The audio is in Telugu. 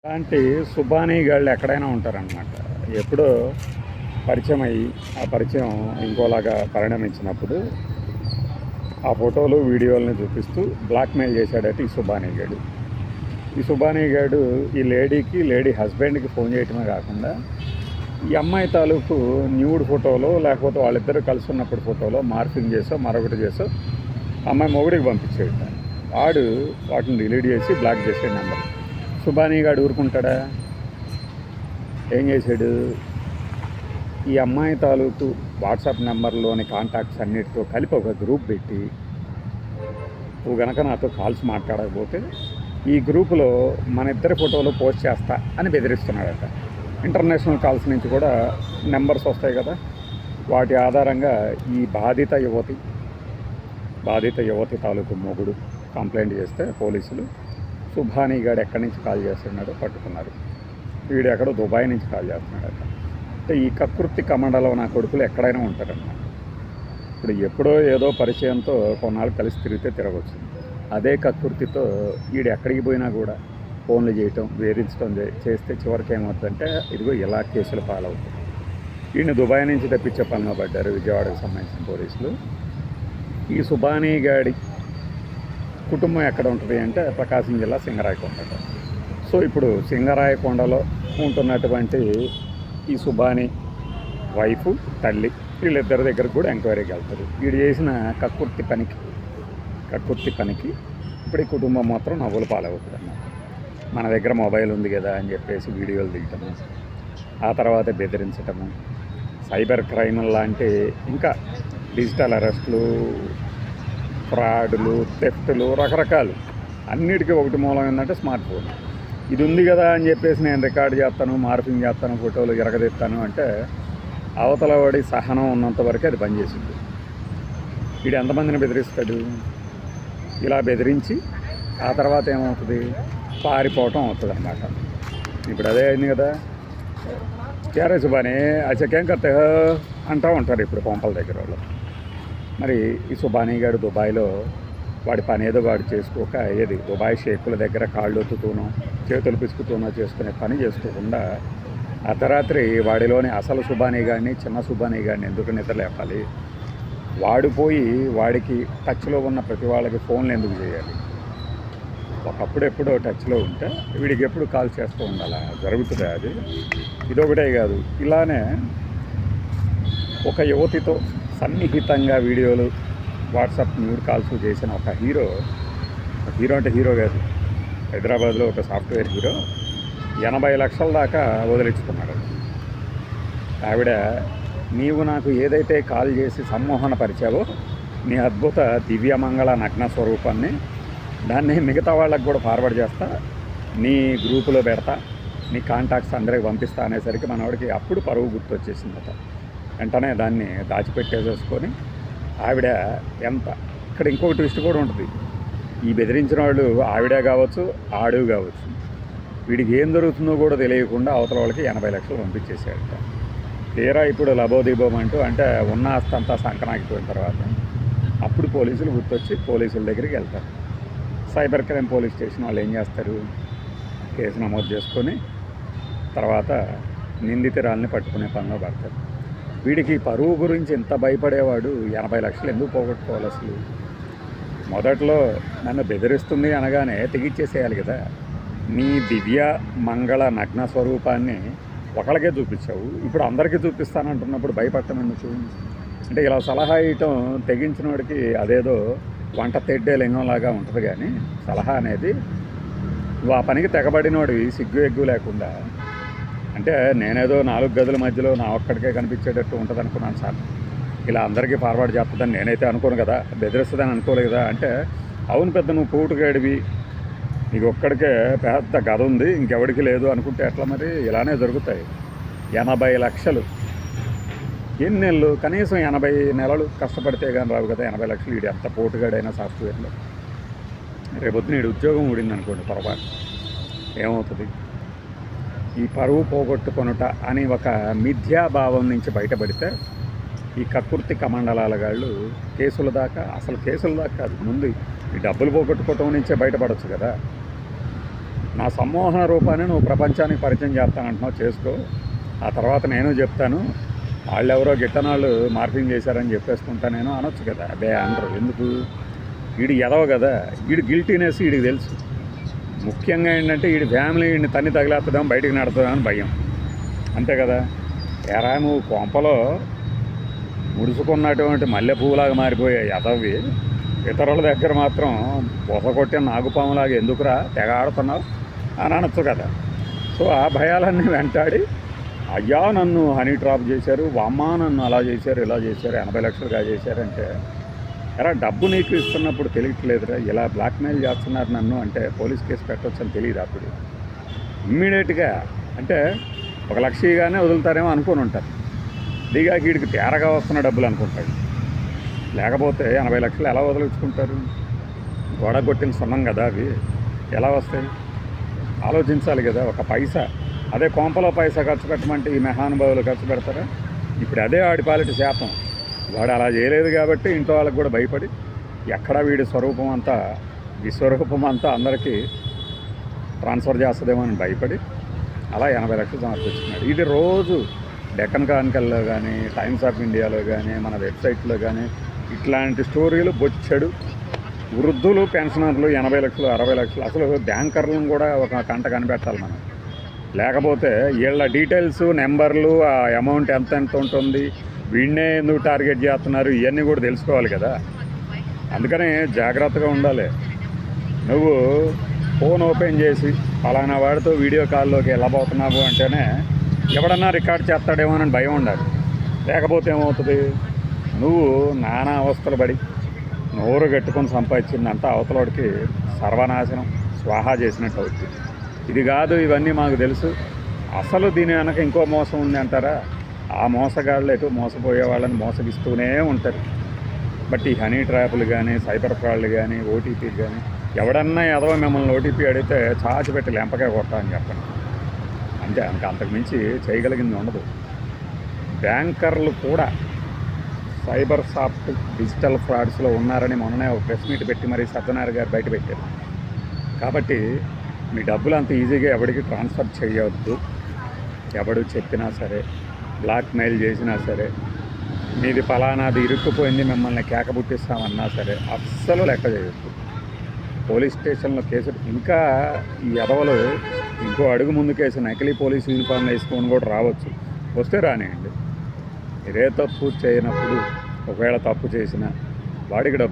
అలాంటి సుబానీ గాళ్ళు ఎక్కడైనా ఉంటారనమాట. ఎప్పుడో పరిచయం అయ్యి, ఆ పరిచయం ఇంకోలాగా పరిణమించినప్పుడు ఆ ఫోటోలు, వీడియోలని చూపిస్తూ బ్లాక్‌మెయిల్ చేశాడట ఈ సుబానీ గాడు. ఈ సుబానీ గాడు ఈ లేడీ హస్బెండ్‌కి ఫోన్ చేయటమే కాకుండా, ఈ అమ్మాయి తాలూకు న్యూడ్ ఫోటోలో, లేకపోతే వాళ్ళిద్దరూ కలిసి ఉన్నప్పుడు ఫోటోలో మార్ఫింగ్ చేసో, మరొకటి చేసో అమ్మాయి మొగుడికి పంపించాడట. వాడు వాటిని డిలీట్ చేసి బ్లాక్ చేసాడు నెంబర్. సుబానీ గాడు ఊరుకుంటాడా? ఏం చేశాడు, ఈ అమ్మాయి తాలూకు వాట్సాప్ నెంబర్లోని కాంటాక్ట్స్ అన్నిటితో కలిపి ఒక గ్రూప్ పెట్టి, నువ్వు గనక నాతో కాల్స్ మాట్లాడకపోతే ఈ గ్రూపులో మన ఇద్దరి ఫోటోలు పోస్ట్ చేస్తా అని బెదిరిస్తున్నాడట. ఇంటర్నేషనల్ కాల్స్ నుంచి కూడా నెంబర్స్ వస్తాయి కదా, వాటి ఆధారంగా ఈ బాధిత యువతి తాలూకు మొగుడు కంప్లైంట్ చేస్తే పోలీసులు సుబానీ గాడు ఎక్కడి నుంచి కాల్ చేస్తున్నాడో పట్టుకున్నారు. వీడు ఎక్కడో దుబాయ్ నుంచి కాల్ చేస్తున్నాడట. అంటే ఈ కకృతి కమండలో నా కొడుకులు ఎక్కడైనా ఉంటారన్నమాట. ఇప్పుడు ఎప్పుడో ఏదో పరిచయంతో కొన్నాళ్ళు కలిసి తిరిగితే తిరగవచ్చు. అదే కకృతితో వీడు ఎక్కడికి పోయినా కూడా ఫోన్లు చేయటం, వేధించడం చేస్తే చివరికి ఏమవుతుందంటే ఇదిగో ఇలా కేసులు పాలవుతాయి. వీడిని దుబాయ్ నుంచి తెప్పించే పనిలో పడ్డారు విజయవాడకు సంబంధించిన పోలీసులు. ఈ సుబానీ గాడి కుటుంబం ఎక్కడ ఉంటుంది అంటే ప్రకాశం జిల్లా సింగరాయకొండ. సో ఇప్పుడు సింగరాయకొండలో ఉంటున్నటువంటి ఈ సుబానీ వైఫ్, తల్లి, వీళ్ళిద్దరి దగ్గరకు కూడా ఎంక్వైరీకి వెళ్తారు. వీడు చేసిన కక్కుర్తి పనికి ఇప్పుడు ఈ కుటుంబం మాత్రం నవ్వులు పాలవుతుంది అన్నమాట. మన దగ్గర మొబైల్ ఉంది కదా అని చెప్పేసి వీడియోలు దిగటము, ఆ తర్వాత బెదిరించటము, సైబర్ క్రైమ్ లాంటి ఇంకా డిజిటల్ అరెస్టులు, ఫ్రాడ్లు, థెఫ్ట్లు, రకరకాలు. అన్నిటికీ ఒకటి మూలం ఏంటంటే స్మార్ట్ ఫోన్. ఇది ఉంది కదా అని చెప్పేసి నేను రికార్డ్ చేస్తాను, మార్పింగ్ చేస్తాను, ఫోటోలు ఎరగదెత్తాను అంటే అవతల వాడి సహనం ఉన్నంత వరకు అది పనిచేసింది. వీడు ఎంతమందిని బెదిరిస్తాడు? ఇలా బెదిరించి ఆ తర్వాత ఏమవుతుంది, పారిపోవటం అవుతుంది అన్నమాట. ఇప్పుడు అదే అయింది కదా, క్యారే సుబానీ అచ్చకేం కర్తే అంటూ ఉంటారు ఇప్పుడు కొంపల దగ్గర వాళ్ళు. మరి ఈ సుబానీ గారు దుబాయ్లో వాడి పని ఏదో వాడు చేసుకోక, ఏది దుబాయ్ షేకుల దగ్గర కాళ్ళు ఒత్తుతూనో చేతులు పిసుకుతూనో చేసుకునే పని చేసుకోకుండా అర్ధరాత్రి వాడిలోని అసలు సుబానీ గాడిని, చిన్న సుబానీ గాడిని ఎందుకు నిద్రలేపాలి? వాడు పోయి వాడికి టచ్లో ఉన్న ప్రతి వాళ్ళకి ఫోన్లు ఎందుకు చేయాలి? ఒకప్పుడు ఎప్పుడో టచ్లో ఉంటే వీడికి ఎప్పుడు కాల్ చేస్తూ ఉండాలా? జరుగుతుంది అది. ఇదొకటే కాదు, ఇలానే ఒక యువతితో సన్నిహితంగా వీడియోలు, వాట్సాప్ న్యూడ్ కాల్స్ చేసిన ఒక హీరో అంటే హీరో కాదు, హైదరాబాద్లో ఒక సాఫ్ట్వేర్ హీరో 80 లక్షల దాకా వదిలించుకున్నాడు. ఆవిడ, నీవు నాకు ఏదైతే కాల్ చేసి సమ్మోహన పరిచావో నీ అద్భుత దివ్యమంగళ నగ్న స్వరూపాన్ని, దాన్ని మిగతా వాళ్ళకి కూడా ఫార్వర్డ్ చేస్తా, నీ గ్రూపులో పెడతా, నీ కాంటాక్ట్స్ అందరికి పంపిస్తా అనేసరికి మనవాడికి అప్పుడు పరువు గుర్తొచ్చేసిందట. వెంటనే దాన్ని దాచిపెట్టేసేసుకొని ఆవిడ ఇక్కడ ఇంకొక ట్విస్ట్ కూడా ఉంటుంది. ఈ బెదిరించిన వాళ్ళు ఆవిడే కావచ్చు, ఆడు కావచ్చు. వీడికి ఏం దొరుకుతుందో కూడా తెలియకుండా అవతల వాళ్ళకి 80 లక్షలు పంపించేసాడట. తీరా ఇప్పుడు లబోదీబోం అంటూ, అంటే ఉన్న ఆస్తంతా సంకనాకిపోయిన తర్వాత అప్పుడు పోలీసులు గుర్తొచ్చి పోలీసుల దగ్గరికి వెళ్తారు. సైబర్ క్రైమ్ పోలీస్ స్టేషన్ వాళ్ళు ఏం చేస్తారు, కేసు నమోదు చేసుకొని తర్వాత నిందితురాల్ని పట్టుకునే పనిలో పడతారు. వీడికి పరువు గురించి ఎంత భయపడేవాడు 80 లక్షలు ఎందుకు పోగొట్టుకోవాలి అసలు? మొదట్లో నన్ను బెదిరిస్తుంది అనగానే తెగిచ్చేసేయాలి కదా. నీ దివ్య మంగళ నగ్న స్వరూపాన్ని ఒకళ్ళకే చూపించావు, ఇప్పుడు అందరికీ చూపిస్తానంటున్నప్పుడు భయపడటం ఎందుకు? అంటే ఇలా సలహా ఇవ్వటం తెగించిన వాడికి అదేదో వంట తెడ్డే లింగంలాగా ఉంటుంది. కానీ సలహా అనేది నువ్వు ఆ పనికి తెగబడినోడివి సిగ్గు ఎగ్గు లేకుండా, అంటే నేనేదో 4 గదుల మధ్యలో నా ఒక్కడికే కనిపించేటట్టు ఉంటుంది అనుకున్నాను సార్, ఇలా అందరికీ ఫార్వర్డ్ చేస్తుందని నేనైతే అనుకోను కదా, బెదిరిస్తుందని అనుకోలేదు కదా అంటే, అవును పెద్ద నువ్వు కూటుగాడివి, నీకు ఒక్కడికే పెద్ద గద ఉంది, ఇంకెవడికి లేదు అనుకుంటే ఎట్లా? మరి ఇలానే జరుగుతాయి. 80 లక్షలు ఎన్ని నెలలు? కనీసం 80 నెలలు కష్టపడితే కానీ రావు కదా 80 లక్షలు. వీడు ఎంత పోటుగాడైనా సాఫ్ట్వేర్లో రేపొద్దున వీడి ఉద్యోగం ఊడింది అనుకోండి పొరపాటు, ఏమవుతుంది? ఈ పరువు పోగొట్టుకొనుట అని ఒక మిథ్యాభావం నుంచి బయటపడితే ఈ కకృతి కమండలాల గాళ్ళు కేసుల దాకా, అసలు కేసుల దాకా కాదు, ముందు ఈ డబ్బులు పోగొట్టుకోవటం నుంచే బయటపడవచ్చు కదా. నా సమ్మోహన రూపాన్ని నువ్వు ప్రపంచానికి పరిచయం చేస్తానంటున్నావు, చేసుకో. ఆ తర్వాత నేను చెప్తాను, వాళ్ళెవరో గిట్టనాళ్ళు మార్పింగ్ చేశారని చెప్పేసుకుంటా నేను అనొచ్చు కదా. అదే అనరు. ఎందుకు? వీడు ఎదవ కదా, వీడు గిల్టీనెస్ వీడికి తెలుసు. ముఖ్యంగా ఏంటంటే వీడి ఫ్యామిలీ వీడిని తన్ని తగిలేస్తుందాం, బయటికి నడుతుందామని భయం, అంతే కదా. ఎరా నువ్వు కొంపలో ముడుచుకున్నటువంటి మల్లెపువ్వులాగా మారిపోయే ఎదవి ఇతరుల దగ్గర మాత్రం పొసగొట్టిన నాగుపాములాగా ఎందుకురా తెగ ఆడుతున్నావు అని అనొచ్చు కదా. సో ఆ భయాలన్నీ వెంటాడి, అయ్యా నన్ను హనీ ట్రాప్ చేశారు, అమ్మ నన్ను అలా చేశారు, ఇలా చేశారు, 80 లక్షలుగా చేశారంటే, ఎరా డబ్బు నీకు ఇస్తున్నప్పుడు తెలియట్లేదురా, ఇలా బ్లాక్మెయిల్ చేస్తున్నారు నన్ను అంటే పోలీస్ కేసు పెట్టవచ్చు అని తెలియదు. అప్పుడు ఇమ్మీడియట్గా అంటే 1 లక్ష ఇగానే వదులుతారేమో అనుకుని ఉంటారు. దిగా వీడికి తేరగా వస్తున్న డబ్బులు అనుకుంటాడు. లేకపోతే 80 లక్షలు ఎలా వదిలించుకుంటారు? గొడగొట్టిన సున్నం కదా అవి, ఎలా వస్తాయి? ఆలోచించాలి కదా. ఒక పైసా, అదే కొంపలో పైసా ఖర్చు పెట్టమంటే ఈ మహానుభావులు ఖర్చు పెడతారా? ఇప్పుడు అదే ఆడి పాలిటి శాపం. వాడు అలా చేయలేదు కాబట్టి ఇంట్లో వాళ్ళకి కూడా భయపడి, ఎక్కడ వీడి స్వరూపం అంతా, విశ్వరూపం అంతా అందరికీ ట్రాన్స్ఫర్ చేస్తుందేమో అని భయపడి అలా 80 లక్షలు సమర్పించుకున్నాడు. ఇది రోజు డెక్కన్ క్రానికల్లో కానీ, టైమ్స్ ఆఫ్ ఇండియాలో కానీ, మన వెబ్సైట్లో కానీ ఇట్లాంటి స్టోరీలు బొచ్చాడు. వృద్ధులు, పెన్షనర్లు 80 లక్షలు, 60 లక్షలు, అసలు బ్యాంకర్లను కూడా ఒక కంట కనిపెట్టాలి మనం. లేకపోతే వీళ్ళ డీటెయిల్స్, నెంబర్లు, ఆ అమౌంట్ ఎంత ఉంటుంది, వీడినే ఎందుకు టార్గెట్ చేస్తున్నారు, ఇవన్నీ కూడా తెలుసుకోవాలి కదా. అందుకని జాగ్రత్తగా ఉండాలి. నువ్వు ఫోన్ ఓపెన్ చేసి ఫలానా వాడితో వీడియో కాల్లోకి వెళ్ళబోతున్నావు అంటేనే ఎవడన్నా రికార్డ్ చేస్తాడేమో అని భయం ఉండాలి. లేకపోతే ఏమవుతుంది, నువ్వు నానా అవస్థలు పడి నోరు కట్టుకొని సంపాదించిందంతా అవతలోడికి సర్వనాశనం, స్వాహా చేసినట్టు అవుతుంది. ఇది కాదు, ఇవన్నీ మాకు తెలుసు, అసలు దీని వెనక ఇంకో మోసం ఉంది అంటారా? ఆ మోసగాళ్ళు ఎటు మోసపోయే వాళ్ళని మోసగిస్తూనే ఉంటారు. బట్ ఈ హనీ ట్రాప్లు కానీ, సైబర్ ఫ్రాడ్లు కానీ, ఓటీపీ కానీ, ఎవడన్నా ఎదవ మిమ్మల్ని ఓటీపీ అడిగితే చాచి పెట్టి లెంపకాయ కొట్టా అని చెప్పండి. అంటే అంతకు మించి చేయగలిగింది ఉండదు. బ్యాంకర్లు కూడా సైబర్ సాఫ్ట్ డిజిటల్ ఫ్రాడ్స్లో ఉన్నారని మొన్ననే ఒక ప్రెస్ మీట్ పెట్టి మరీ సత్యనారాయణ గారు బయట పెట్టారు. కాబట్టి మీ డబ్బులు అంత ఈజీగా ఎవరికి ట్రాన్స్ఫర్ చేయవద్దు. ఎవడు చెప్పినా సరే, బ్లాక్మెయిల్ చేసినా సరే, మీది ఫలానాది ఇరుక్కుపోయింది మిమ్మల్ని కేకబుట్టిస్తామన్నా సరే అస్సలు లెక్క చేయొద్దు. పోలీస్ స్టేషన్లో కేసు, ఇంకా ఈ ఎదవలు ఇంకో అడుగు ముందుకేసి నకిలీ పోలీసు యూనిఫామ్లు వేసుకొని కూడా రావచ్చు. వస్తే రానియండి. మీరే తప్పు చేయనప్పుడు ఒకవేళ తప్పు చేసినా వాడికి డబ్బు